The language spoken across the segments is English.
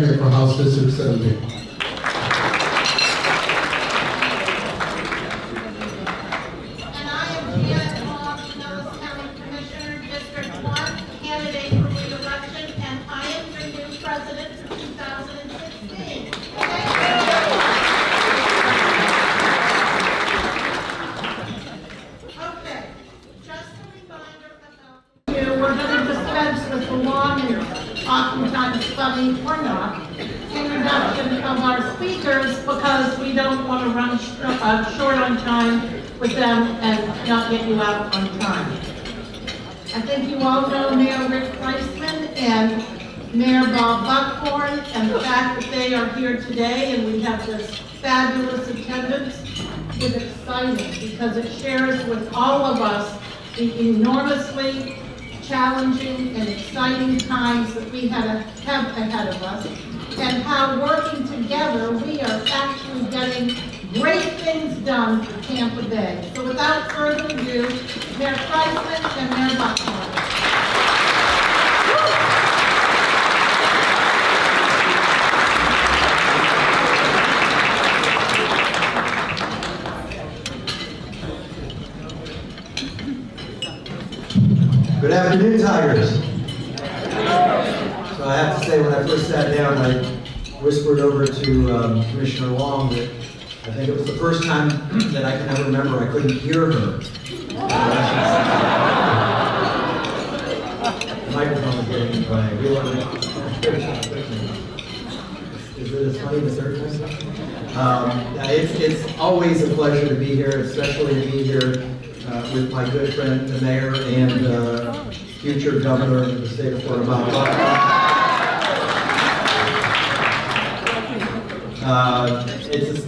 Here for House District 17. Oftentimes funny or not, introduction of our speakers because we don't want to run short on time with them and not get you out on time. I think you all know Mayor Rick Kriseman and Mayor Bob Buckhorn, and the fact that they are here today and we have this fabulous attendance is exciting because it shares with all of us the enormously challenging and exciting times that we have ahead of us, and how working together we are actually getting great things done for Tampa Bay. So without further ado, Mayor Kriseman and Mayor Buckhorn. Good afternoon, Tigers. So I have to say, when I first sat down, I whispered over to Commissioner Long that I think it was the first time that I can ever remember I couldn't hear her. The microphone was getting in the way. Is it as funny the third time? It's always a pleasure to be here, especially to be here with my good friend, the mayor, and future governor of the state of Florida, Bob Buckhorn.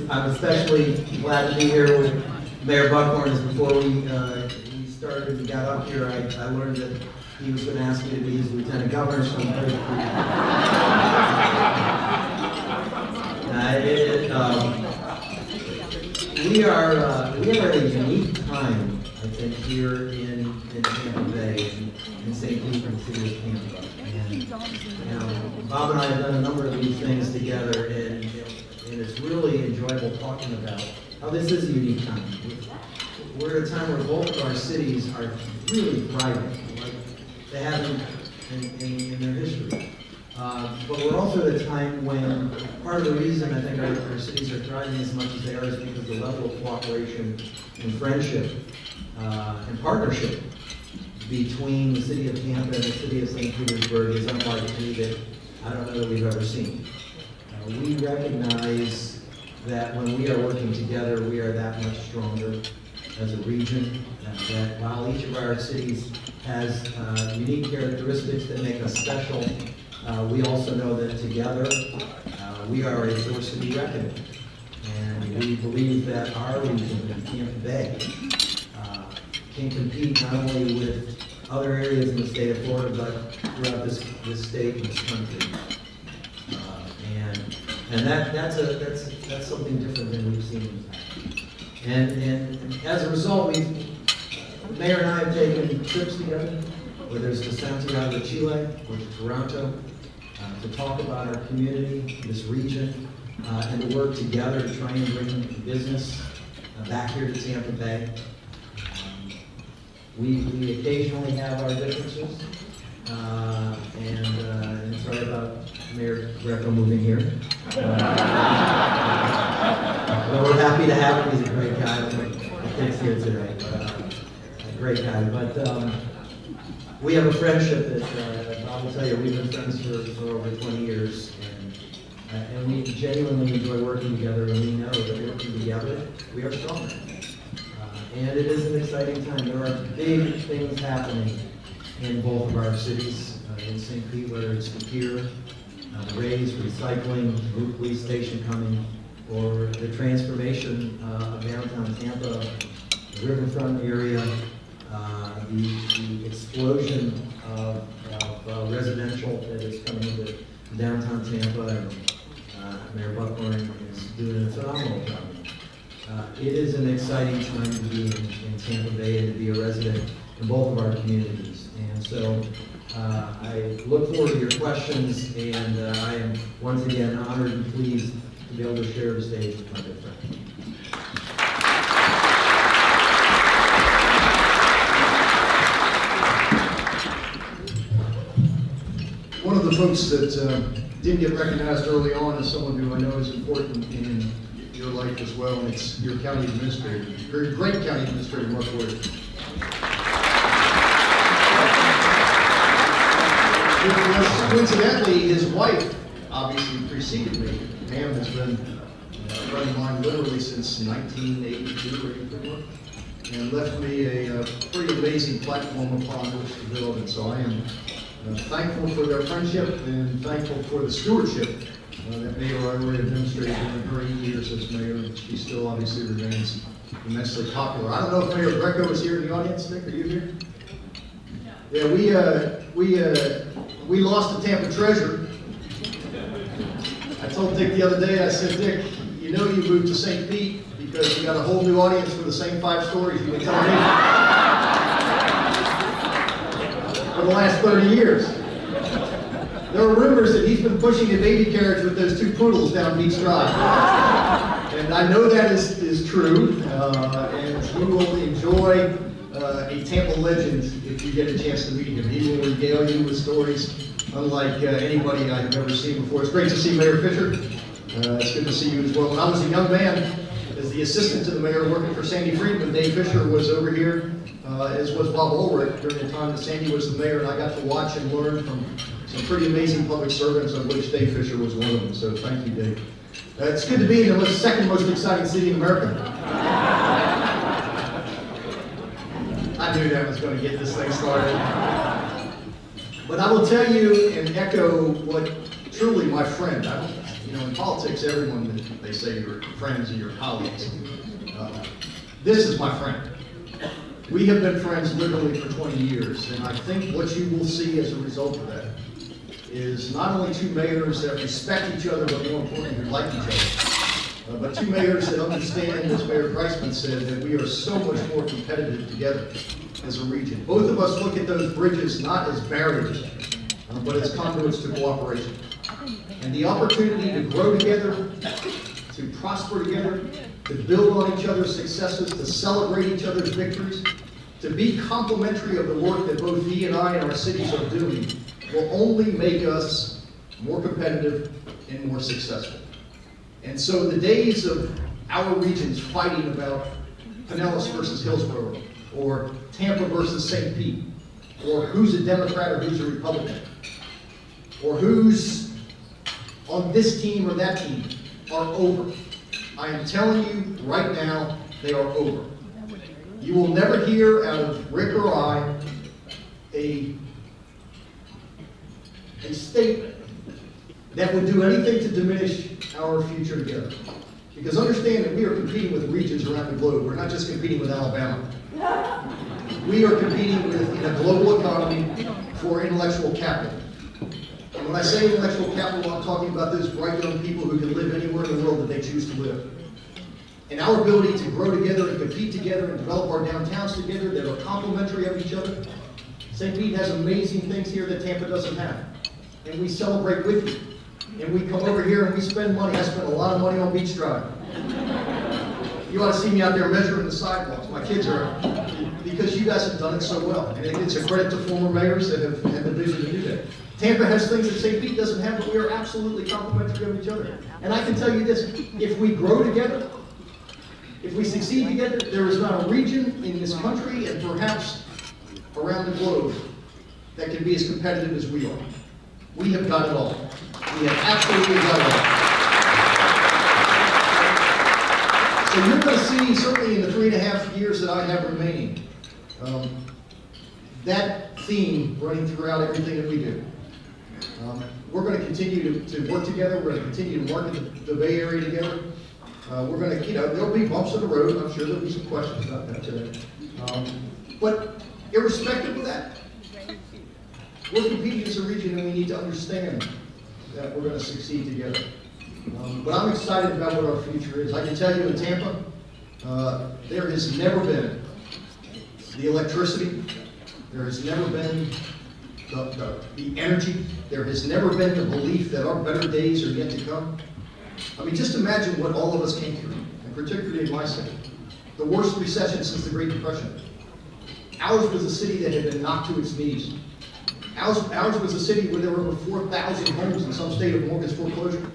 I'm especially glad to be here with Mayor Buckhorn. As before we started and got up here, I learned that he was going to ask me to be his lieutenant governor, so I'm very we are at a unique time, I think, here in Tampa Bay and St. Pete and the city of Tampa. And Bob and I have done a number of these things together, and it's really enjoyable talking about how this is a unique time. We're at a time where both of our cities are really thriving, like they haven't in their history. But we're also at a time when part of the reason I think our cities are thriving as much as they are is because the level of cooperation and friendship and partnership between the city of Tampa and the city of St. Petersburg is unlike any that I don't know that we've ever seen. We recognize that when we are working together, we are that much stronger as a region, that while each of our cities has unique characteristics that make us special, we also know that together we are a force to be reckoned with. And we believe that our region, Tampa Bay, can compete not only with other areas in the state of Florida, but throughout this state and this country. And that's something different than we've seen in the past. And as a result, the mayor and I have taken trips together, whether it's to Santiago de Chile or to Toronto, to talk about our community, this region, and to work together to try and bring business back here to Tampa Bay. We occasionally have our differences, and sorry about Mayor Greco moving here. But we're happy to have him. He's a great guy. I think here today. A great guy. But we have a friendship that I will tell you, we've been friends for over 20 years, and we genuinely enjoy working together, and we know that working together, we are stronger. And it is an exciting time. There are big things happening in both of our cities. In St. Pete, whether it's the pier, raise, recycling, new police station coming, or the transformation of downtown Tampa, the riverfront area, the explosion of residential that is coming into downtown Tampa, and Mayor Buckhorn is doing a phenomenal job. It is an exciting time to be in Tampa Bay and to be a resident both of our communities. And so I look forward to your questions, and I am once again honored and pleased to be able to share the stage with my good friend. One of the folks that didn't get recognized early on is someone who I know is important in your life as well, and it's your county administrator, your great county administrator, Mark Wood. Coincidentally, his wife obviously preceded me. Pam has been a friend of mine literally since 1982 or 81, and left me a pretty amazing platform upon which to build. And so I am thankful for their friendship and thankful for the stewardship that Mayor Riley demonstrated during her 8 years as mayor, and she still obviously remains immensely popular. I don't know if Mayor Greco is here in the audience. Nick, are you here? Yeah, we lost the Tampa treasure. I told Dick the other day, I said, Dick, you know you moved to St. Pete because you got a whole new audience for the same 5 stories you've been telling me for the last 30 years. There are rumors that he's been pushing a baby carriage with those 2 poodles down Beach Drive. And I know that is true, and he will enjoy a Tampa legend if you get a chance to meet him. He will regale you with stories unlike anybody I've ever seen before. It's great to see Mayor Fisher. It's good to see you as well. When I was a young man, as the assistant to the mayor working for Sandy Friedman, Dave Fisher was over here, as was Bob Ulrich during the time that Sandy was the mayor, and I got to watch and learn from some pretty amazing public servants, of which Dave Fisher was one of them. So thank you, Dave. It's good to be in the second most exciting city in America. I knew that was going to get this thing started. But I will tell you and echo what truly my friend, in politics, everyone, they say your friends and your colleagues. This is my friend. We have been friends literally for 20 years, and I think what you will see as a result of that is not only 2 mayors that respect each other, but more importantly, who like each other. But 2 mayors that understand, as Mayor Kriseman said, that we are so much more competitive together as a region. Both of us look at those bridges not as barriers, but as conduits to cooperation. And the opportunity to grow together, to prosper together, to build on each other's successes, to celebrate each other's victories, to be complimentary of the work that both he and I and our cities are doing, will only make us more competitive and more successful. And so the days of our regions fighting about Pinellas versus Hillsborough, or Tampa versus St. Pete, or who's a Democrat or who's a Republican, or who's on this team or that team, are over. I am telling you right now, they are over. You will never hear out of Rick or I a statement that would do anything to diminish our future together. Because understand that we are competing with regions around the globe. We're not just competing with Alabama. We are competing in a global economy for intellectual capital. And when I say intellectual capital, I'm talking about those bright young people who can live anywhere in the world that they choose to live. And our ability to grow together and compete together and develop our downtowns together that are complementary of each other. St. Pete has amazing things here that Tampa doesn't have. And we celebrate with you. And we come over here and we spend money. I spend a lot of money on Beach Drive. You ought to see me out there measuring the sidewalks. My kids are, because you guys have done it so well. And it's a credit to former mayors that have had the vision to do that. Tampa has things that St. Pete doesn't have, but we are absolutely complementary of each other. And I can tell you this, if we grow together, if we succeed together, there is not a region in this country and perhaps around the globe that can be as competitive as we are. We have got it all. We have absolutely got it all. So you're going to see, certainly in the 3.5 years that I have remaining, that theme running throughout everything that we do. We're going to continue to work together. We're going to continue to market the Bay Area together. We're going to, there'll be bumps in the road. I'm sure there'll be some questions about that today. But irrespective of that, we're competing as a region, and we need to understand that we're going to succeed together. But I'm excited about what our future is. I can tell you in Tampa, there has never been the electricity, There has never been the energy. There has never been the belief that our better days are yet to come. I mean, just imagine what all of us came through, and particularly in my city. The worst recession since the Great Depression. Ours was a city that had been knocked to its knees. Ours was a city where there were over 4,000 homes in some state of mortgage foreclosure.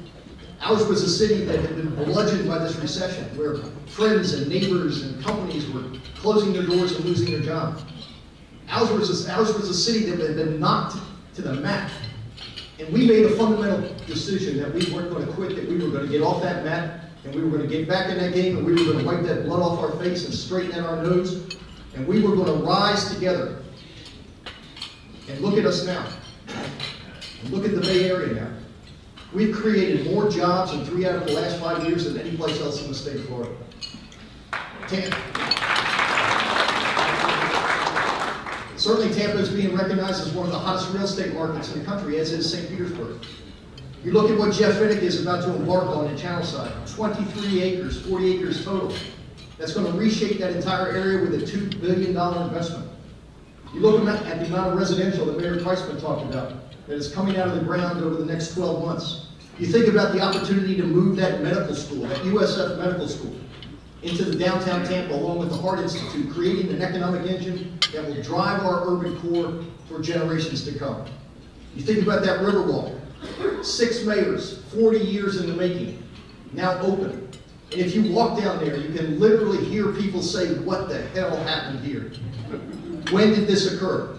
Ours was a city that had been bludgeoned by this recession, where friends and neighbors and companies were closing their doors and losing their jobs. Ours was a city that had been knocked to the mat. And we made a fundamental decision that we weren't going to quit, that we were going to get off that mat, and we were going to get back in that game, and we were going to wipe that blood off our face and straighten out our nose, and we were going to rise together. And look at us now. And look at the Bay Area now. We've created more jobs in 3 out of the last 5 years than any place else in the state of Florida. Certainly Tampa is being recognized as one of the hottest real estate markets in the country, as is St. Petersburg. You look at what Jeff Finnick is about to embark on in Channelside, 23 acres, 40 acres total. That's going to reshape that entire area with a $2 billion investment. You look at the amount of residential that Mayor Kriseman talked about that is coming out of the ground over the next 12 months. You think about the opportunity to move that medical school, that USF medical school, into the downtown Tampa along with the Heart Institute, creating an economic engine that will drive our urban core for generations to come. You think about that Riverwalk, 6 mayors, 40 years in the making, now open. And if you walk down there, you can literally hear people say, what the hell happened here? When did this occur?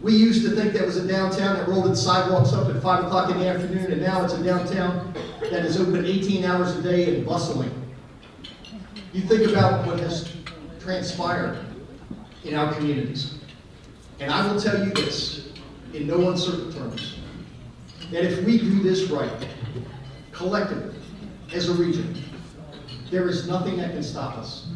We used to think that was a downtown that rolled its sidewalks up at 5 o'clock in the afternoon, and now it's a downtown that is open 18 hours a day and bustling. You think about what has transpired in our communities. And I will tell you this, in no uncertain terms, that if we do this right, collectively, as a region, there is nothing that can stop us.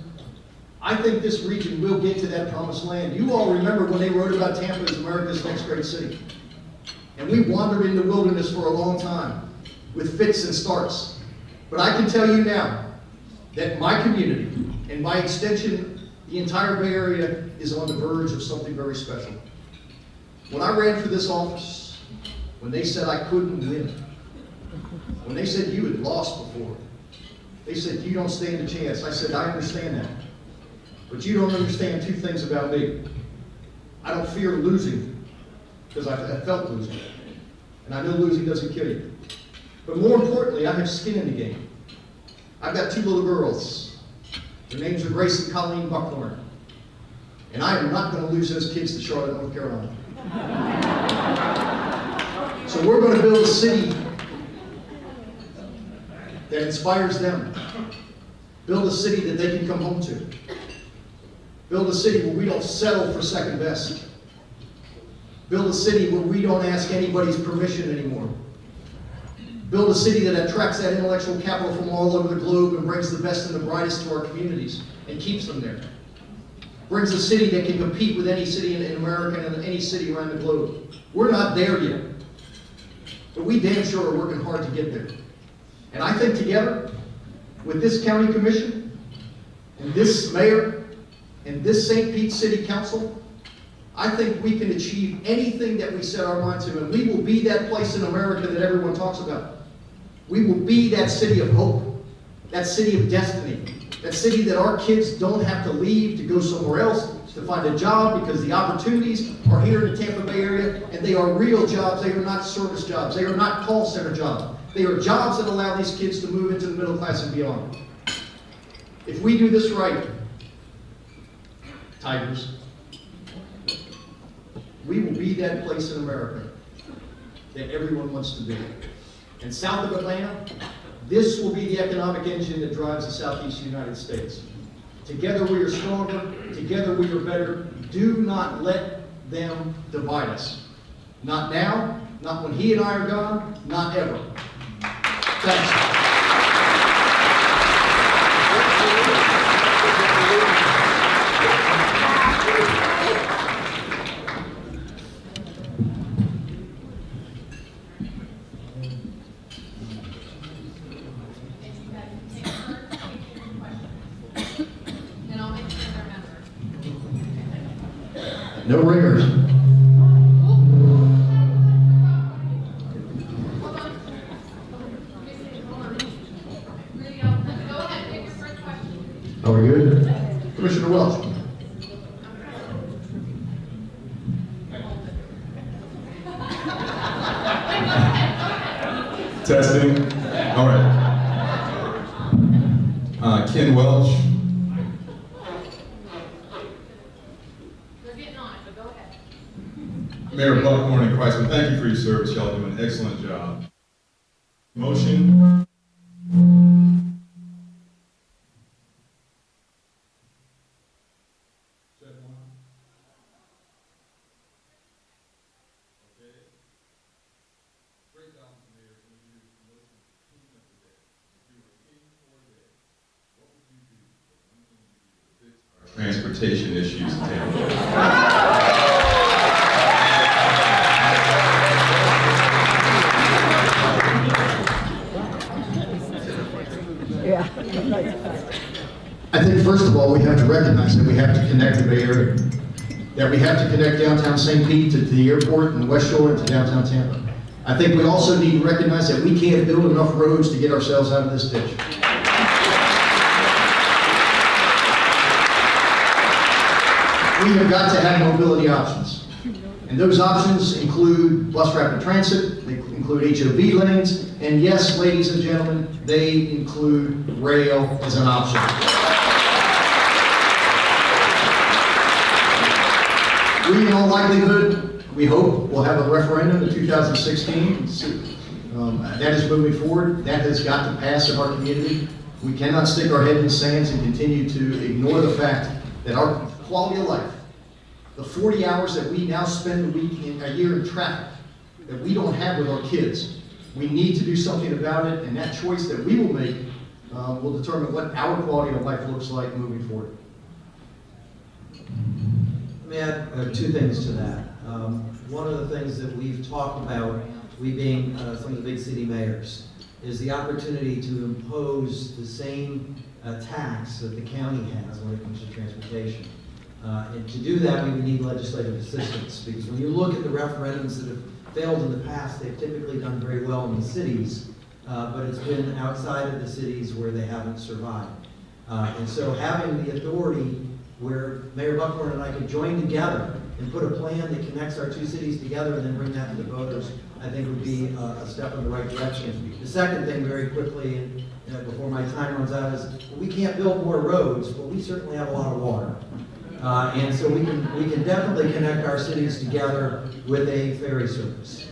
I think this region will get to that promised land. You all remember when they wrote about Tampa as America's next great city. And we wandered in the wilderness for a long time with fits and starts. But I can tell you now that my community, and by extension, the entire Bay Area, is on the verge of something very special. When I ran for this office, when they said I couldn't win, when they said you had lost before, they said you don't stand a chance. I said, I understand that. But you don't understand 2 things about me. I don't fear losing, because I felt losing. And I know losing doesn't kill you. But more importantly, I have skin in the game. I've got 2 little girls. Their names are Grace and Colleen Buckhorn. And I am not going to lose those kids to Charlotte, North Carolina. So we're going to build a city that inspires them. Build a city that they can come home to. Build a city where we don't settle for second best. Build a city where we don't ask anybody's permission anymore. Build a city that attracts that intellectual capital from all over the globe and brings the best and the brightest to our communities and keeps them there. Brings a city that can compete with any city in America and any city around the globe. We're not there yet, but we damn sure are working hard to get there. And I think together, with this county commission, and this mayor, and this St. Pete City Council, I think we can achieve anything that we set our mind to, and we will be that place in America that everyone talks about. We will be that city of hope, that city of destiny, that city that our kids don't have to leave to go somewhere else to find a job, because the opportunities are here in the Tampa Bay area, and they are real jobs. They are not service jobs. They are not call center jobs. They are jobs that allow these kids to move into the middle class and beyond. If we do this right, Tigers, we will be that place in America that everyone wants to be. And south of Atlanta, this will be the economic engine that drives the Southeast United States. Together we are stronger. Together we are better. Do not let them divide us. Not now, not when he and I are gone, not ever. Thanks. No ringers. Are we good? Commissioner Welch. Testing. All right. Ken Welch. We're getting on it, but go ahead. Mayor Buckhorn and Kriseman, thank you for your service. Y'all do an excellent job. Motion. Transportation issues in Tampa Bay. I think first of all, we have to recognize that we have to connect the Bay Area. That we have to connect downtown St. Pete to the airport and West Shore and to downtown Tampa. I think we also need to recognize that we can't build enough roads to get ourselves out of this ditch. We have got to have mobility options. And those options include bus rapid transit, they include HOV lanes, and yes, ladies and gentlemen, they include rail as an option. We, in all likelihood, we hope, will have a referendum in 2016. That is moving forward. That has got to pass in our community. We cannot stick our head in the sands and continue to ignore the fact that our quality of life, the 40 hours that we now spend a year in traffic, that we don't have with our kids, we need to do something about it, and that choice that we will make will determine what our quality of life looks like moving forward. Let me add two things to that. One of the things that we've talked about, we being some of the big city mayors, is the opportunity to impose the same tax that the county has when it comes to transportation. And to do that, we would need legislative assistance, because when you look at the referendums that have failed in the past, they've typically done very well in the cities, but it's been outside of the cities where they haven't survived. And so having the authority where Mayor Buckhorn and I could join together and put a plan that connects our two cities together and then bring that to the voters, I think would be a step in the right direction. The second thing, very quickly, and before my time runs out, is we can't build more roads, but we certainly have a lot of water. And so we can definitely connect our cities together with a ferry service.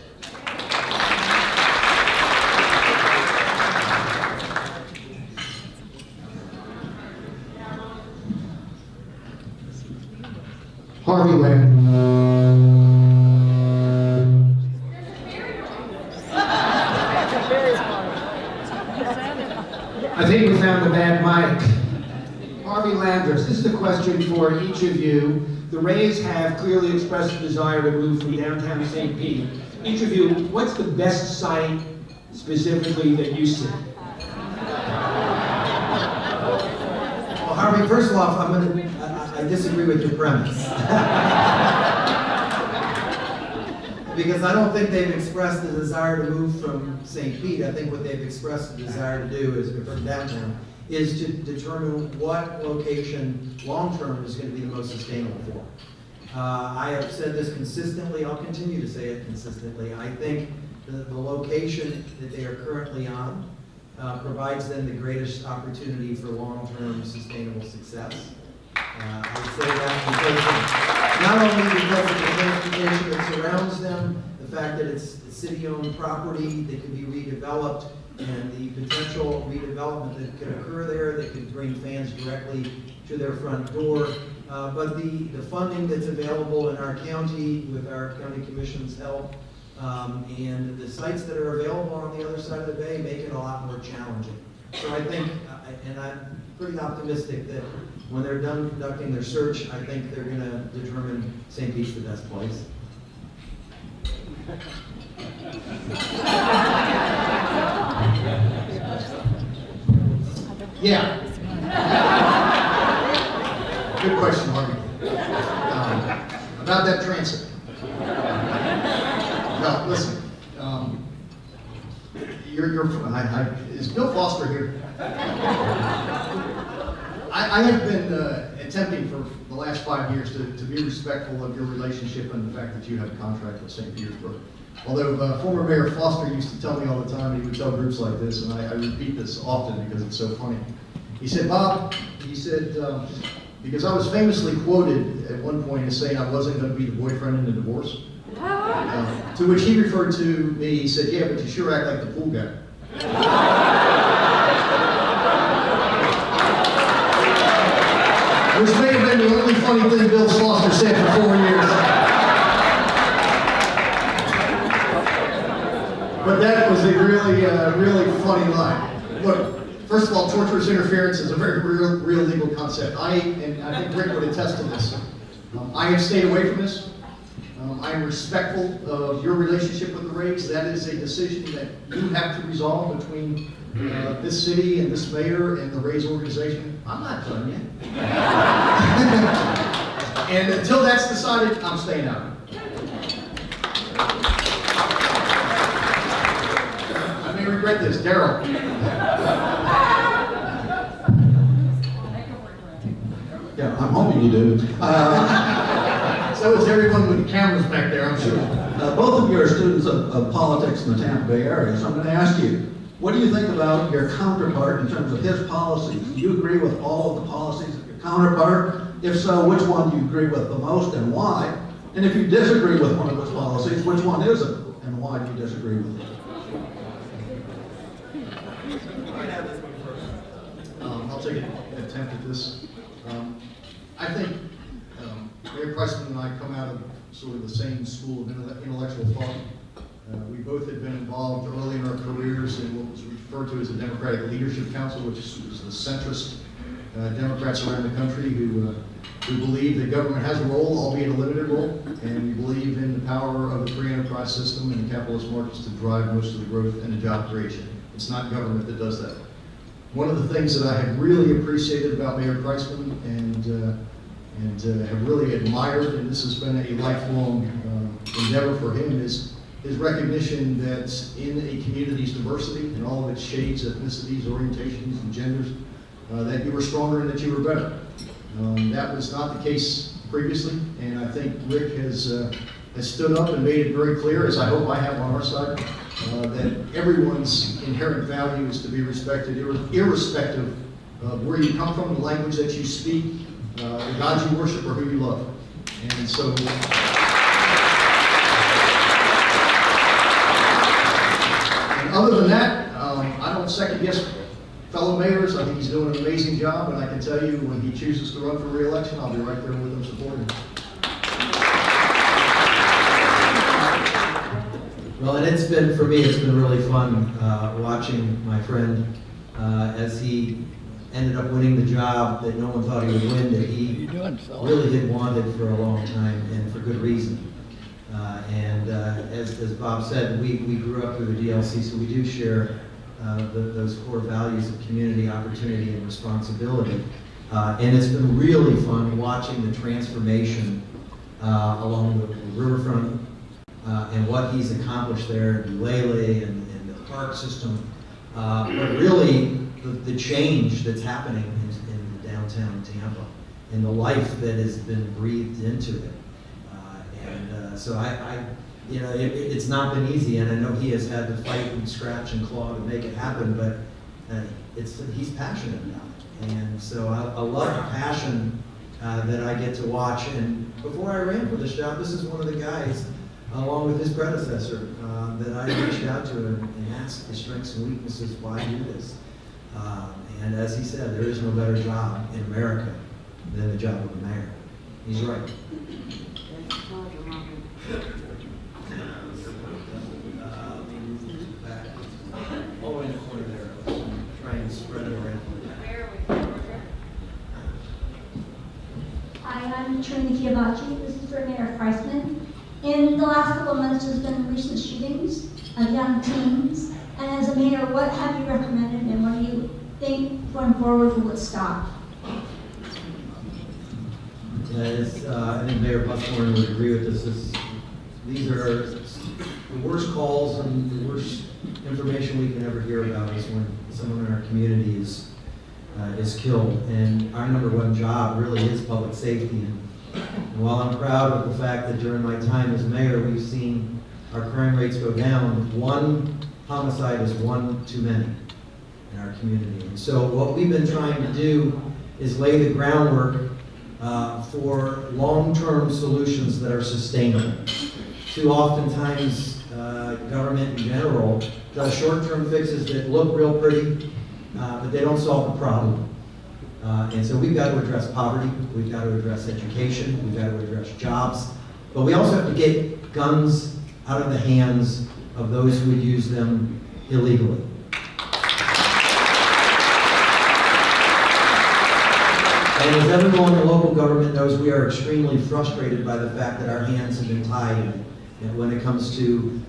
Harvey Land. I think we found the bad mic. Harvey Landers, this is a question for each of you. The Rays have clearly expressed a desire to move from downtown St. Pete. Each of you, what's the best site specifically that you see? Well, Harvey, first of all, I disagree with your premise. Because I don't think they've expressed the desire to move from St. Pete. I think what they've expressed the desire to do is, from downtown, is to determine what location long-term is going to be the most sustainable for them. I have said this consistently, I'll continue to say it consistently. I think the location that they are currently on provides them the greatest opportunity for long-term sustainable success. I say that because not only because of the transportation that surrounds them, the fact that it's city-owned property that can be redeveloped, and the potential redevelopment that could occur there that could bring fans directly to their front door, but the funding that's available in our county with our county commission's help, and the sites that are available on the other side of the bay make it a lot more challenging. So I think, and I'm pretty optimistic that when they're done conducting their search, I think they're going to determine St. Pete's the best place. Yeah. Good question, Harvey. About that that transit. No, listen, is Bill Foster here? I have been attempting for the last 5 years to be respectful of your relationship and the fact that you have a contract with St. Petersburg. Although former Mayor Foster used to tell me all the time, he would tell groups like this, and I repeat this often because it's so funny. He said, Bob, he said, because I was famously quoted at one point as saying I wasn't going to be the boyfriend in the divorce. To which he referred to me, he said, yeah, but you sure act like the pool guy. Which may have been the only funny thing Bill Foster said for 4 years. But that was a really funny line. Look, first of all, torturous interference is a very real legal concept. And I think Rick would attest to this. I have stayed away from this. I am respectful of your relationship with the Rays. That is a decision that you have to resolve between this city and this mayor and the Rays organization. I'm not done yet. And until that's decided, I'm staying out. I may regret this. Daryl. Yeah, I'm hoping you do. So is everyone with cameras back there, I'm sure. Both of you are students of politics in the Tampa Bay area, so I'm going to ask you, what do you think about your counterpart in terms of his policies? Do you agree with all of the policies of your counterpart? If so, which one do you agree with the most and why? And if you disagree with one of his policies, which one is it and why do you disagree with it? I'll take an attempt at this. I think Mayor Kriseman and I come out of sort of the same school of intellectual thought. We both had been involved early in our careers in what was referred to as the Democratic Leadership Council, which is the centrist Democrats around the country who believe that government has a role, albeit a limited role, and we believe in the power of the free enterprise system and the capitalist markets to drive most of the growth and the job creation. It's not government that does that. One of the things that I have really appreciated about Mayor Kriseman and have really admired, and this has been a lifelong endeavor for him, is his recognition that in a community's diversity, in all of its shades, ethnicities, orientations, and genders, that you were stronger and that you were better. That was not the case previously, and I think Rick has stood up and made it very clear, as I hope I have on our side, that everyone's inherent value is to be respected, irrespective of where you come from, the language that you speak, the God you worship, or who you love. And so, and other than that, I don't second guess fellow mayors. I think he's doing an amazing job, and I can tell you when he chooses to run for re-election, I'll be right there with him supporting him. Well, and it's been, for me, it's been really fun watching my friend as he ended up winning the job that no one thought he would win, that he really had wanted for a long time, and for good reason. As Bob said, we grew up through the DLC, so we do share those core values of community, opportunity, and responsibility. And it's been really fun watching the transformation along the riverfront and what he's accomplished there in Lele and the park system. But really, the change that's happening in downtown Tampa and the life that has been breathed into it. So it's not been easy, and I know he has had to fight and scratch and claw to make it happen, but he's passionate about it. And so I love the passion that I get to watch. And before I ran for this job, this is one of the guys, along with his predecessor, that I reached out to and asked the strengths and weaknesses, why do this? And as he said, there is no better job in America than the job of a mayor. He's right. Oh, in the corner there. Try and spread it around. Hi, I'm Trinity Kiavachi. This is for Mayor Kriseman. In the last couple of months, there's been recent shootings of young teens. And as a mayor, what have you recommended and what do you think going forward will it stop? I think Mayor Buckhorn would agree with this. These are the worst calls and the worst information we can ever hear about is when someone in our community is killed. And our number one job really is public safety. And while I'm proud of the fact that during my time as mayor, we've seen our crime rates go down, one homicide is one too many in our community. And so what we've been trying to do is lay the groundwork for long-term solutions that are sustainable. Too oftentimes, government in general does short-term fixes that look real pretty, but they don't solve the problem. And so we've got to address poverty, we've got to address education, we've got to address jobs, but we also have to get guns out of the hands of those who would use them illegally. And as everyone in local government knows, we are extremely frustrated by the fact that our hands have been tied when it comes to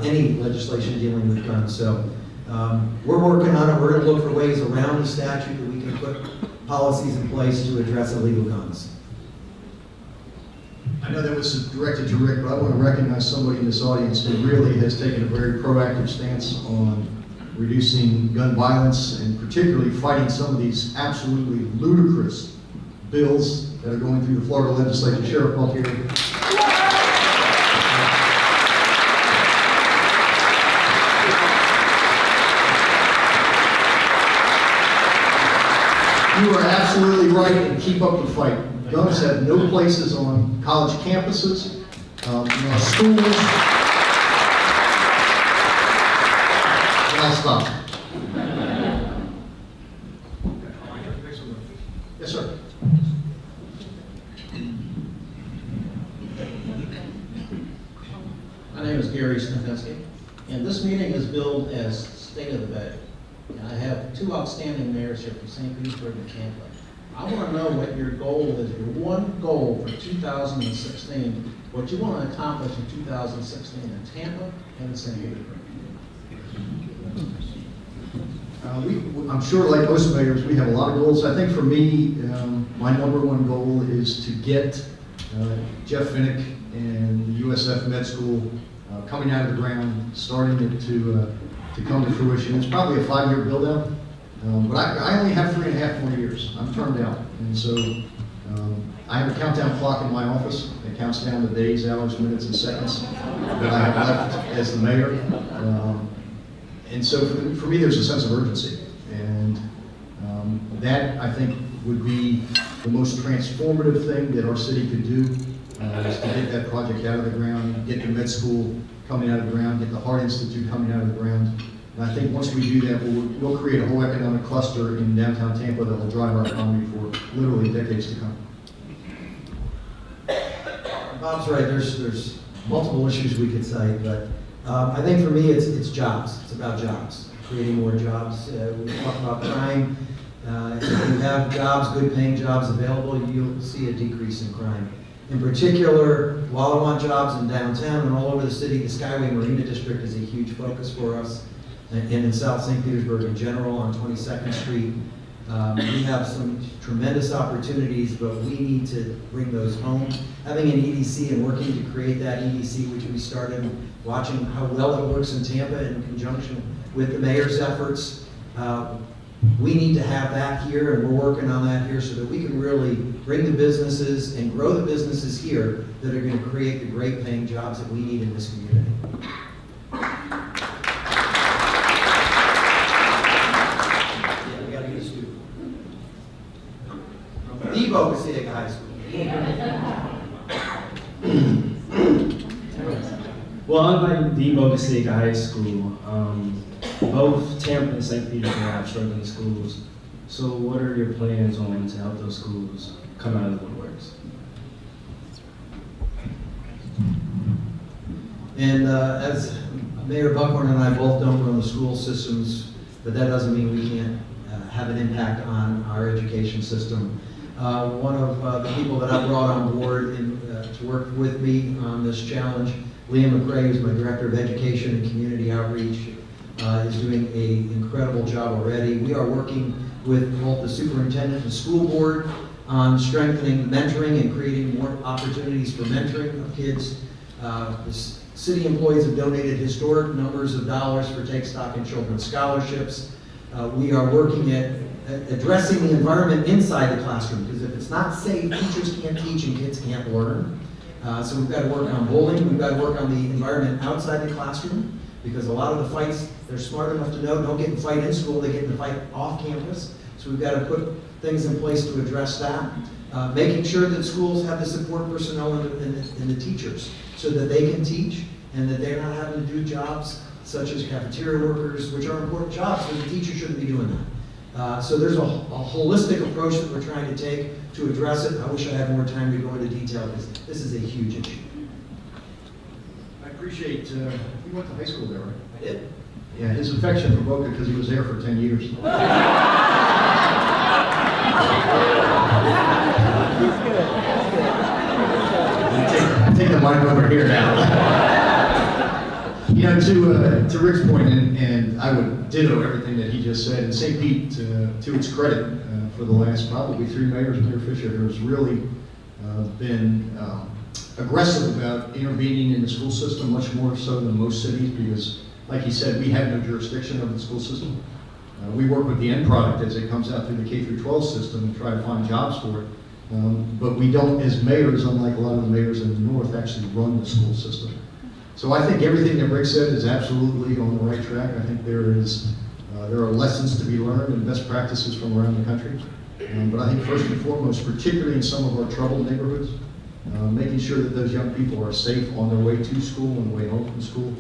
any legislation dealing with guns. So we're working on it. We're going to look for ways around the statute that we can put policies in place to address illegal guns. I know that was directed to Rick, but I want to recognize somebody in this audience who really has taken a very proactive stance on reducing gun violence and particularly fighting some of these absolutely ludicrous bills that are going through the Florida legislature. Sheriff Buck here. You are absolutely right, and keep up the fight. Guns have no places on college campuses, in our schools. And I'll stop. Yes, sir. My name is Gary Snefensky, and this meeting is billed as State of the Bay. And I have two outstanding mayors here from St. Petersburg and Tampa. I want to know what your goal is, your one goal for 2016, what you want to accomplish in 2016 in Tampa and in St. Petersburg. I'm sure, like most mayors, we have a lot of goals. I think for me, my number one goal is to get Jeff Finnick and the USF Med School coming out of the ground, starting to come to fruition. It's probably a 5-year build-out, but I only have 3.5 more years. I'm turned out, and so I have a countdown clock in my office that counts down the days, hours, minutes, and seconds that I have left as the mayor. And so for me, there's a sense of urgency, and that I think would be the most transformative thing that our city could do, is to get that project out of the ground, get the med school coming out of the ground, get the Heart Institute coming out of the ground. And I think once we do that, we'll create a whole economic cluster in downtown Tampa that will drive our economy for literally decades to come. Bob's right, there's multiple issues we could cite, but I think for me it's jobs. It's about jobs, creating more jobs. We talk about crime. If you have jobs, good paying jobs available, you'll see a decrease in crime. In particular, while I want jobs in downtown and all over the city, the Skyway Marina District is a huge focus for us. And in South St. Petersburg in general, on 22nd Street, we have some tremendous opportunities, but we need to bring those home. Having an EDC and working to create that EDC, which we started watching how well it works in Tampa in conjunction with the mayor's efforts. We need to have that here, and we're working on that here so that we can really bring the businesses and grow the businesses here that are going to create the great paying jobs that we need in this community. Yeah, we got to get a student. The Boca High School. Well, unlike the Boca High School, both Tampa and St. Petersburg have struggling schools. So what are your plans on to help those schools come out of the woodworks? And as Mayor Buckhorn and I both don't run the school systems, but that doesn't mean we can't have an impact on our education system. One of the people that I brought on board to work with me on this challenge, Liam McRae, who's my Director of Education and Community Outreach, is doing an incredible job already. We are working with both the superintendent and school board on strengthening mentoring and creating more opportunities for mentoring of kids. City employees have donated historic numbers of dollars for Take Stock in Children's scholarships. We are working at addressing the environment inside the classroom, because if it's not safe, teachers can't teach and kids can't learn. So we've got to work on bullying, we've got to work on the environment outside the classroom, because a lot of the fights, they're smart enough to know, don't get in a fight in school, they get in a fight off campus. So we've got to put things in place to address that. Making sure that schools have the support personnel and the teachers, so that they can teach and that they're not having to do jobs such as cafeteria workers, which are important jobs, but the teacher shouldn't be doing that. So there's a holistic approach that we're trying to take to address it. I wish I had more time to go into detail, because this is a huge issue. I appreciate, you went to high school there, right? I did. Yeah, his affection for Boca, because he was there for 10 years. Take the mic over here now. You know, to Rick's point, and I would ditto everything that he just said, and St. Pete, to its credit, for the last probably 3 mayors, Mayor Fisher has really been aggressive about intervening in the school system, much more so than most cities, because, like he said, we have no jurisdiction over the school system. We work with the end product as it comes out through the K through 12 system and try to find jobs for it. But we don't, as mayors, unlike a lot of the mayors in the north, actually run the school system. So I think everything that Rick said is absolutely on the right track. I think there are lessons to be learned and best practices from around the country. But I think first and foremost, particularly in some of our troubled neighborhoods, making sure that those young people are safe on their way to school and the way home from school,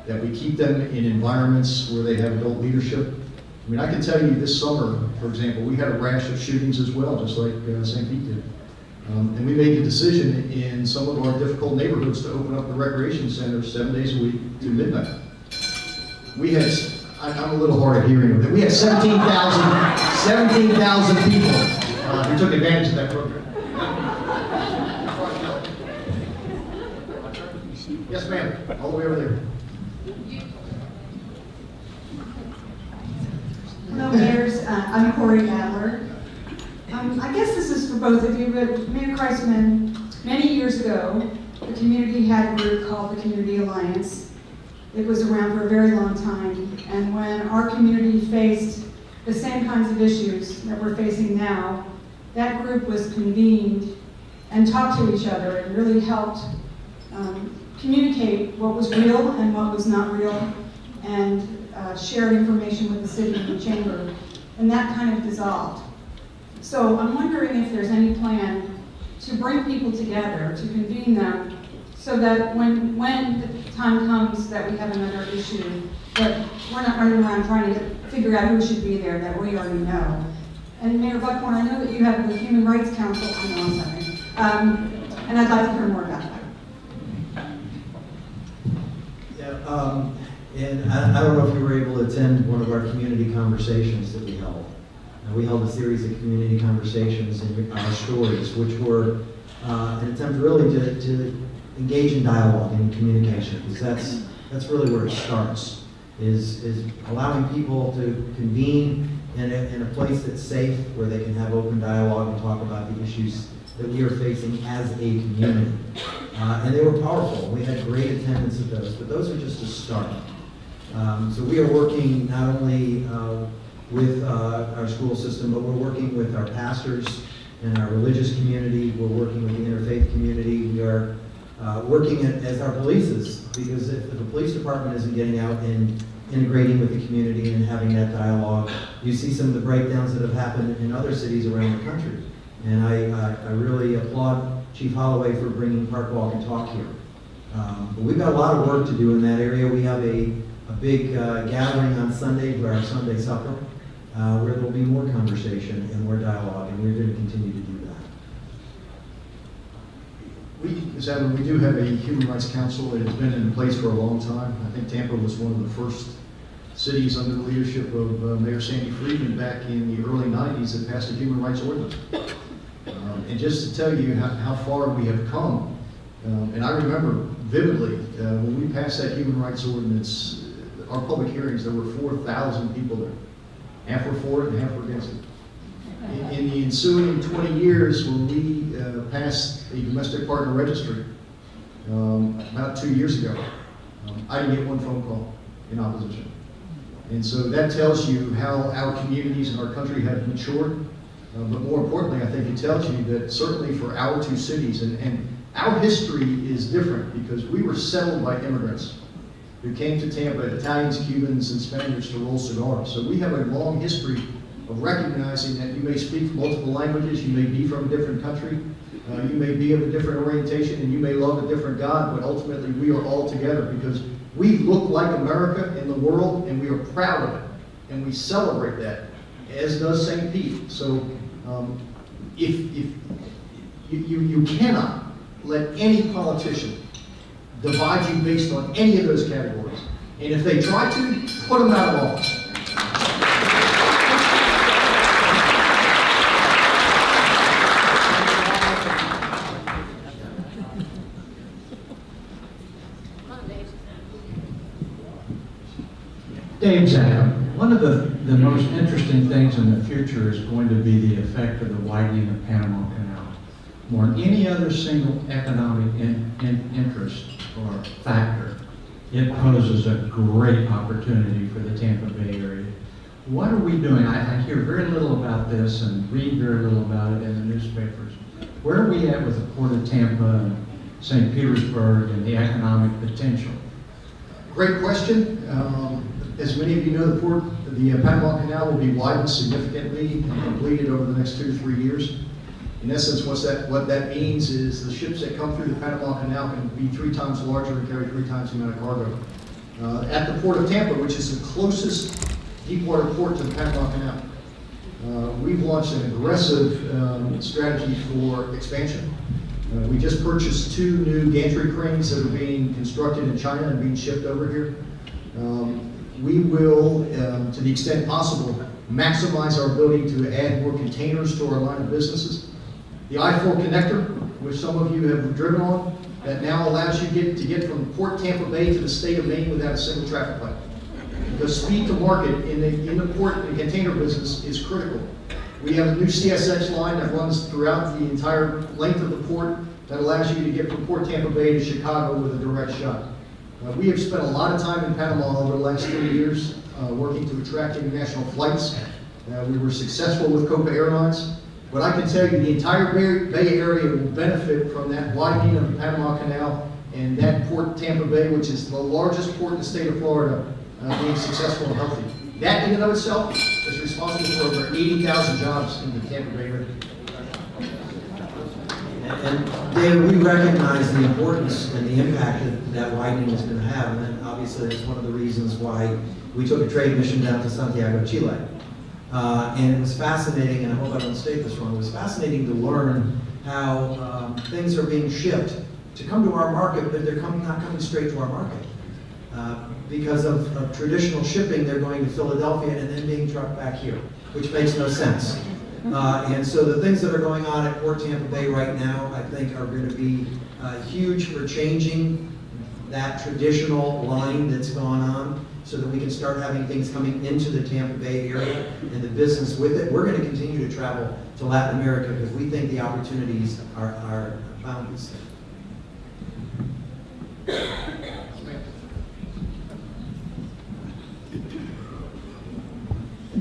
that we keep them in environments where they have adult leadership. I mean, I can tell you this summer, for example, we had a rash of shootings as well, just like St. Pete did. And we made the decision in some of our difficult neighborhoods to open up the recreation centers 7 days a week to midnight. We had, I'm a little hard of hearing, but we had 17,000 people who took advantage of that program. Yes, ma'am, all the way over there. Hello, Mayors. I'm Corey Adler. I guess this is for both of you, but Mayor Kriseman, many years ago, the community had a group called the Community Alliance. It was around for a very long time, and when our community faced the same kinds of issues that we're facing now, that group was convened and talked to each other and really helped communicate what was real and what was not real, and shared information with the city and the chamber, and that kind of dissolved. So I'm wondering if there's any plan to bring people together, to convene them, so that when the time comes that we have another issue, that we're not running around trying to figure out who should be there, that we already know. And Mayor Buckhorn, I know that you have the Human Rights Council, I know, I'm sorry, and I'd like to hear more about that. Yeah, and I don't know if you were able to attend one of our community conversations that we held. We held a series of community conversations in our stories, which were an attempt really to engage in dialogue and communication, because that's really where it starts, is allowing people to convene in a place that's safe, where they can have open dialogue and talk about the issues that we are facing as a community. And they were powerful. We had great attendance at those, but those are just a start. So we are working not only with our school system, but we're working with our pastors and our religious community. We're working with the interfaith community. We are working as our polices, because if the police department isn't getting out and integrating with the community and having that dialogue, you see some of the breakdowns that have happened in other cities around the country. And I really applaud Chief Holloway for bringing Park Walk and Talk here. But we've got a lot of work to do in that area. We have a big gathering on Sunday for our Sunday supper, where there will be more conversation and more dialogue, and we're going to continue to do that. Ms. Adler, we do have a Human Rights Council that has been in place for a long time. I think Tampa was one of the first cities under the leadership of Mayor Sandy Friedman back in the early 90s that passed a human rights ordinance. And just to tell you how far we have come, and I remember vividly when we passed that human rights ordinance, our public hearings, there were 4,000 people there. Half were for it and half were against it. In the ensuing 20 years, when we passed a domestic partner registry about 2 years ago, I didn't get one phone call in opposition. And so that tells you how our communities and our country have matured. But more importantly, I think it tells you that certainly for our two cities, and our history is different because we were settled by immigrants who came to Tampa, Italians, Cubans, and Spaniards to roll cigars. So we have a long history of recognizing that you may speak multiple languages, you may be from a different country, you may be of a different orientation, and you may love a different God, but ultimately we are all together because we look like America in the world, and we are proud of it, and we celebrate that, as does St. Pete. So if you cannot let any politician divide you based on any of those categories, and if they try to, put them out of office. Dave Zach, one of the most interesting things in the future is going to be the effect of the widening of Panama Canal. More than any other single economic interest or factor, it poses a great opportunity for the Tampa Bay area. What are we doing? I hear very little about this and read very little about it in the newspapers. Where are we at with the Port of Tampa and St. Petersburg and the economic potential? Great question. As many of you know, the Panama Canal will be widened significantly and completed over the next 2 to 3 years. In essence, what that means is the ships that come through the Panama Canal can be 3 times larger and carry 3 times the amount of cargo. At the Port of Tampa, which is the closest deepwater port to the Panama Canal, we've launched an aggressive strategy for expansion. We just purchased 2 new gantry cranes that are being constructed in China and being shipped over here. We will, to the extent possible, maximize our ability to add more containers to our line of businesses. The I-4 connector, which some of you have driven on, that now allows you to get from Port Tampa Bay to the state of Maine without a single traffic light. Because speed to market in the port and container business is critical. We have a new CSX line that runs throughout the entire length of the port that allows you to get from Port Tampa Bay to Chicago with a direct shot. We have spent a lot of time in Panama over the last 3 years working to attract international flights. We were successful with Copa Airlines. But I can tell you the entire Bay Area will benefit from that widening of the Panama Canal and that Port Tampa Bay, which is the largest port in the state of Florida, being successful and healthy. That in and of itself is responsible for over 80,000 jobs in the Tampa Bay area. And Dave, we recognize the importance and the impact that widening is going to have, and then obviously that's one of the reasons why we took a trade mission down to Santiago, Chile. And it was fascinating, and I hope I don't state this wrong, it was fascinating to learn how things are being shipped to come to our market, but they're not coming straight to our market. Because of traditional shipping, they're going to Philadelphia and then being trucked back here, which makes no sense. And so the things that are going on at Port Tampa Bay right now, I think are going to be huge for changing that traditional line that's gone on so that we can start having things coming into the Tampa Bay area and the business with it. We're going to continue to travel to Latin America because we think the opportunities are boundless.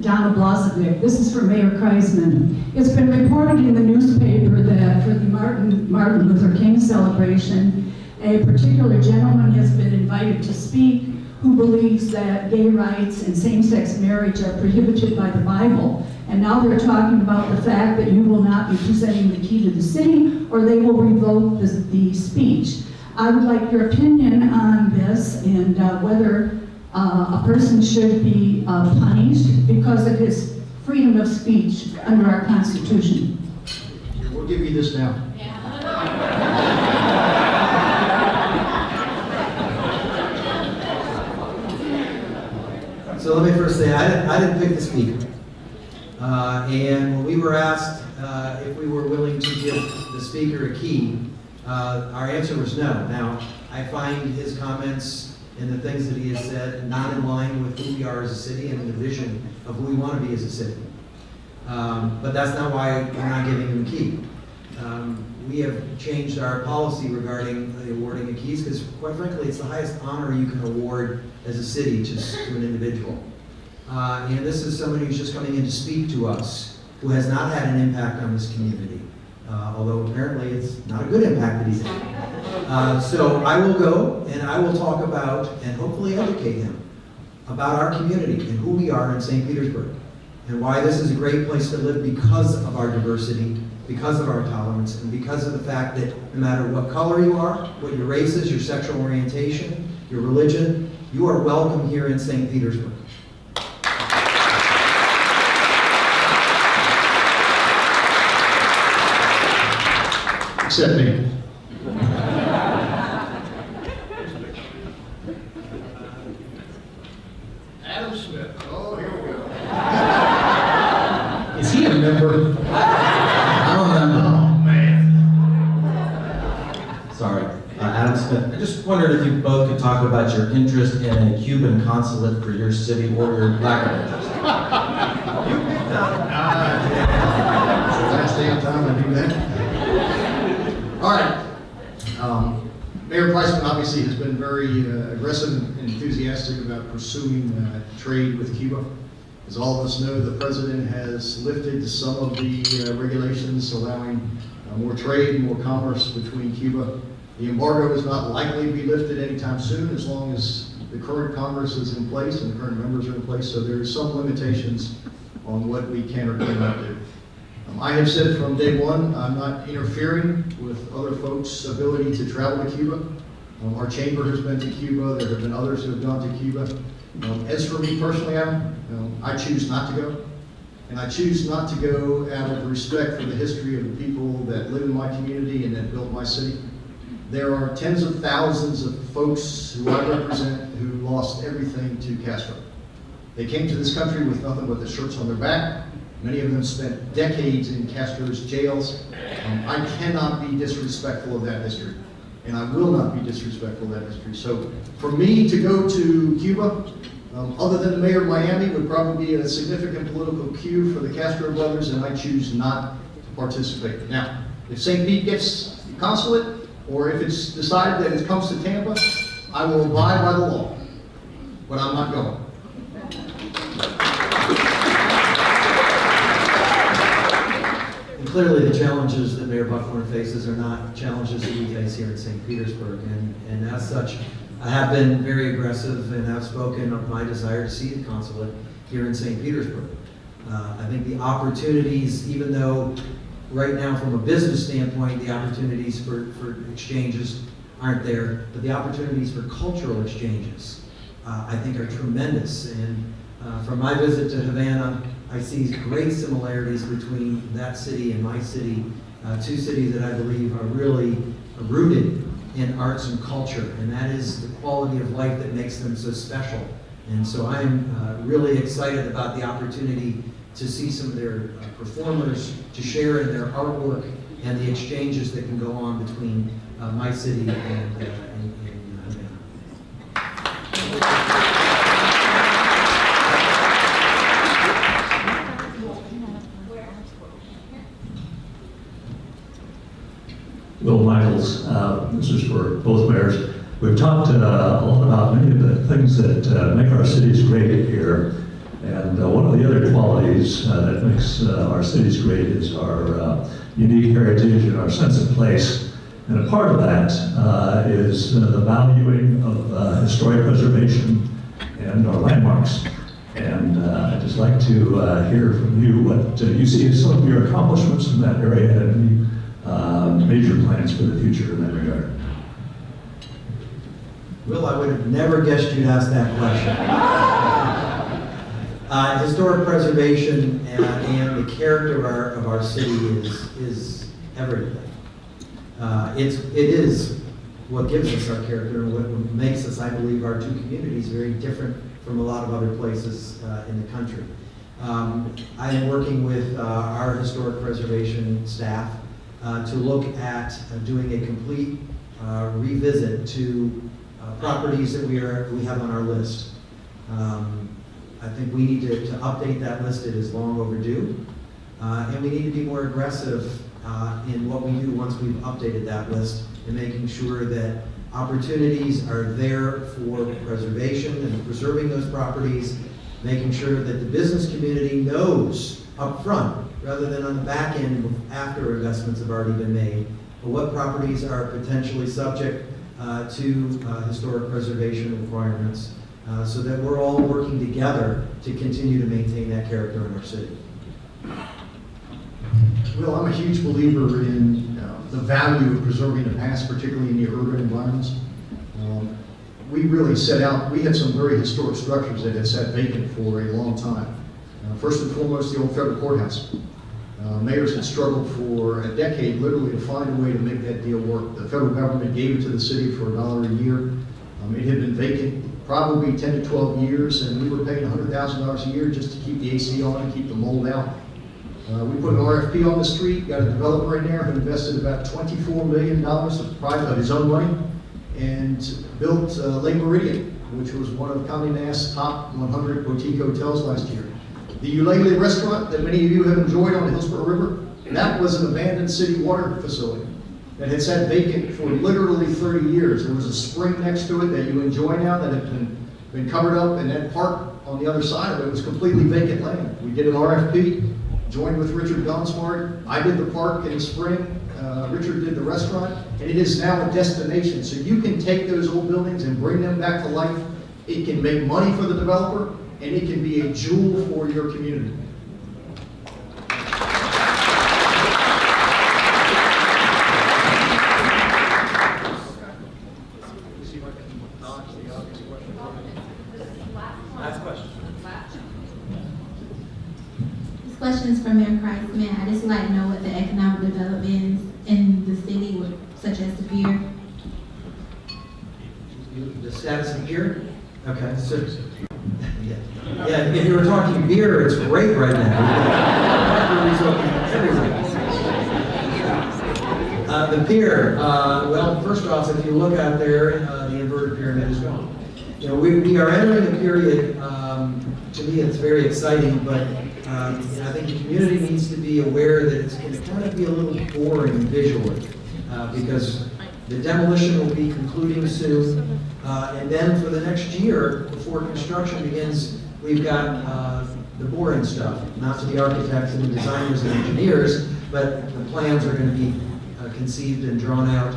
Donna Blozovic. This is for Mayor Kriseman. It's been reported in the newspaper that for the Martin Luther King celebration, a particular gentleman has been invited to speak who believes that gay rights and same-sex marriage are prohibited by the Bible. And now they're talking about the fact that you will not be presenting the key to the city or they will revoke the speech. I would like your opinion on this and whether a person should be punished because of his freedom of speech under our Constitution. Here, we'll give you this now. So let me first say, I didn't pick the speaker. And when we were asked if we were willing to give the speaker a key, our answer was no. Now, I find his comments and the things that he has said not in line with who we are as a city and the vision of who we want to be as a city. But that's not why we're not giving him a key. We have changed our policy regarding the awarding of keys, because quite frankly, it's the highest honor you can award as a city to an individual. And this is somebody who's just coming in to speak to us, who has not had an impact on this community, although apparently it's not a good impact that he's had. So I will go and I will talk about and hopefully educate him about our community and who we are in St. Petersburg, and why this is a great place to live because of our diversity, because of our tolerance, and because of the fact that no matter what color you are, what your race is, your sexual orientation, your religion, you are welcome here in St. Petersburg. Except me. Adam Smith. Oh, here we go. Is he a member? I don't remember. Oh, man. Sorry, Adam Smith. I just wondered if you both could talk about your interest in a Cuban consulate for your city or your lack of interest. Last damn time I do that. All right. Mayor Kriseman obviously has been very aggressive and enthusiastic about pursuing trade with Cuba. As all of us know, the president has lifted some of the regulations allowing more trade, more commerce between Cuba. The embargo is not likely to be lifted anytime soon, as long as the current Congress is in place and the current members are in place. So there are some limitations on what we can or cannot do. I have said from day one, I'm not interfering with other folks' ability to travel to Cuba. Our chamber has been to Cuba. There have been others who have gone to Cuba. As for me personally, I choose not to go. And I choose not to go out of respect for the history of the people that live in my community and that built my city. There are tens of thousands of folks who I represent who lost everything to Castro. They came to this country with nothing but the shirts on their back. Many of them spent decades in Castro's jails. I cannot be disrespectful of that history, and I will not be disrespectful of that history. So for me to go to Cuba, other than the mayor of Miami, would probably be a significant political cue for the Castro brothers, and I choose not to participate. Now, if St. Pete gets the consulate, or if it's decided that it comes to Tampa, I will abide by the law, but I'm not going. Clearly, the challenges that Mayor Buckhorn faces are not challenges that we face here in St. Petersburg, and as such, I have been very aggressive and outspoken of my desire to see the consulate here in St. Petersburg. I think the opportunities, even though right now from a business standpoint, the opportunities for exchanges aren't there, but the opportunities for cultural exchanges, I think are tremendous. And from my visit to Havana, I see great similarities between that city and my city, two cities that I believe are really rooted in arts and culture, and that is the quality of life that makes them so special. And so I'm really excited about the opportunity to see some of their performers, to share in their artwork and the exchanges that can go on between my city and Havana. Will Michaels, this is for both mayors. We've talked a lot about many of the things that make our cities great here. And one of the other qualities that makes our cities great is our unique heritage and our sense of place. And a part of that is the valuing of historic preservation and our landmarks. And I'd just like to hear from you what you see as some of your accomplishments in that area and major plans for the future in that regard. Will, I would have never guessed you'd ask that question. Historic preservation and the character of our city is everything. It is what gives us our character and what makes us, I believe, our two communities very different from a lot of other places in the country. I am working with our historic preservation staff to look at doing a complete revisit to properties that we have on our list. I think we need to update that list. It is long overdue. And we need to be more aggressive in what we do once we've updated that list, and making sure that opportunities are there for preservation and preserving those properties, making sure that the business community knows up front, rather than on the back end after investments have already been made, what properties are potentially subject to historic preservation requirements, so that we're all working together to continue to maintain that character in our city. Well, I'm a huge believer in the value of preserving the past, particularly in the urban environments. We really set out, we had some very historic structures that had sat vacant for a long time. First and foremost, the old federal courthouse. Mayors had struggled for a decade literally to find a way to make that deal work. The federal government gave it to the city for $1 a year. It had been vacant probably 10 to 12 years, and we were paying $100,000 a year just to keep the AC on and keep the mold out. We put an RFP on the street, got a developer in there who invested about $24 million of his own money, and built Lake Meridian, which was one of Condé Nast's top 100 boutique hotels last year. The Ulele restaurant that many of you have enjoyed on the Hillsborough River, that was an abandoned city water facility that had sat vacant for literally 30 years. There was a spring next to it that you enjoy now that had been covered up, and that park on the other side of it was completely vacant land. We did an RFP, joined with Richard Donsmart. I did the park in the spring. Richard did the restaurant, and it is now a destination. So you can take those old buildings and bring them back to life. It can make money for the developer, and it can be a jewel for your community. This question is from Mayor Kriseman. I just like to know what the economic developments in the city, such as the pier. The status of beer? Okay, so, yeah, if you were talking beer, it's great right now. The pier, well, first off, if you look out there, the inverted pyramid is gone. You know, we are entering a period, to me it's very exciting, but I think the community needs to be aware that it's going to kind of be a little boring visually, because the demolition will be concluding soon, and then for the next year, before construction begins, we've got the boring stuff, not to the architects and the designers and engineers, but the plans are going to be conceived and drawn out,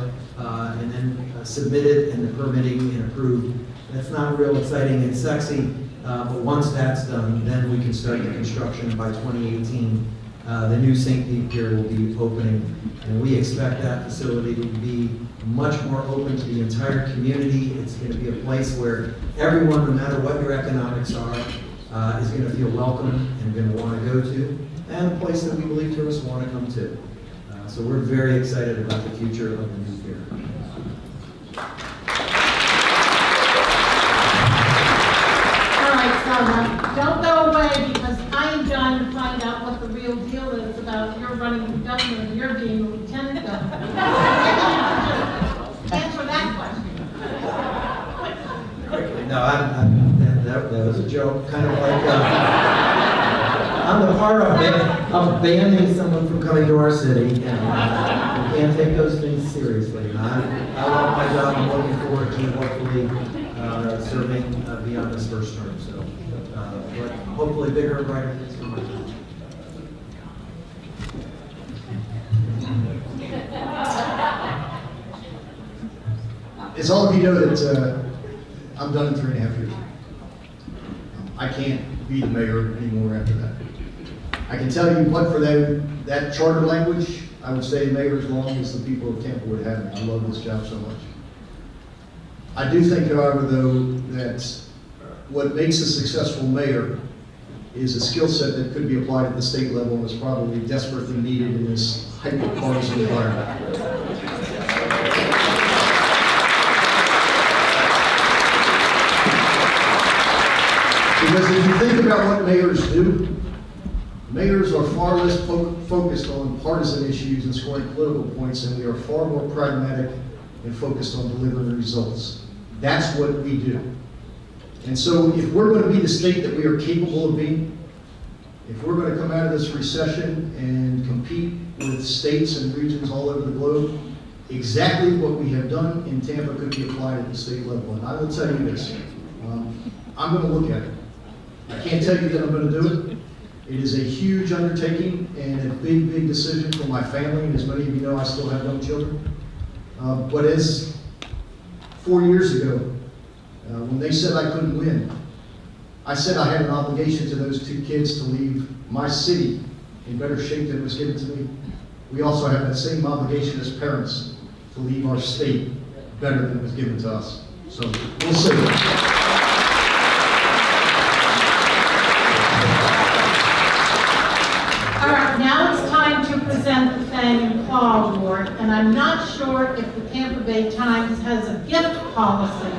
and then submitted, and the permitting and approved. That's not real exciting and sexy, but once that's done, then we can start the construction. By 2018, the new St. Pete Pier will be opening, and we expect that facility to be much more open to the entire community. It's going to be a place where everyone, no matter what your economics are, is going to feel welcome and going to want to go to, and a place that we believe tourists want to come to. So we're very excited about the future of the new pier. All right, so now, don't go away, because I am trying to find out what the real deal is about your running for governor and you're being a lieutenant governor. Answer that question. No, that was a joke, kind of like on the part of banning someone from coming to our city. And we can't take those things seriously. I love my job. I'm looking forward to hopefully serving beyond this first term. So, but hopefully bigger and brighter things for my time. As all of you know, that I'm done in 3.5 years. I can't be the mayor anymore after that. I can tell you, but for that charter language, I would stay mayor as long as the people of Tampa would have me. I love this job so much. I do think, however, though, that what makes a successful mayor is a skill set that could be applied at the state level and is probably desperately needed in this hyper-partisan environment. Because if you think about what mayors do, mayors are far less focused on partisan issues and scoring political points, and we are far more pragmatic and focused on delivering results. That's what we do. And so if we're going to be the state that we are capable of being, If we're going to come out of this recession and compete with states and regions all over the globe, exactly what we have done in Tampa could be applied at the state level. And I will tell you this, I'm going to look at it. I can't tell you that I'm going to do it. It is a huge undertaking and a big, big decision for my family. And as many of you know, I still have young children. But as 4 years ago, when they said I couldn't win, I said I had an obligation to those 2 kids to leave my city in better shape than it was given to me. We also have that same obligation as parents to leave our state better than it was given to us. So we'll see. All right, now it's time to present the Fang and Claw Award, and I'm not sure if the Tampa Bay Times has a gift policy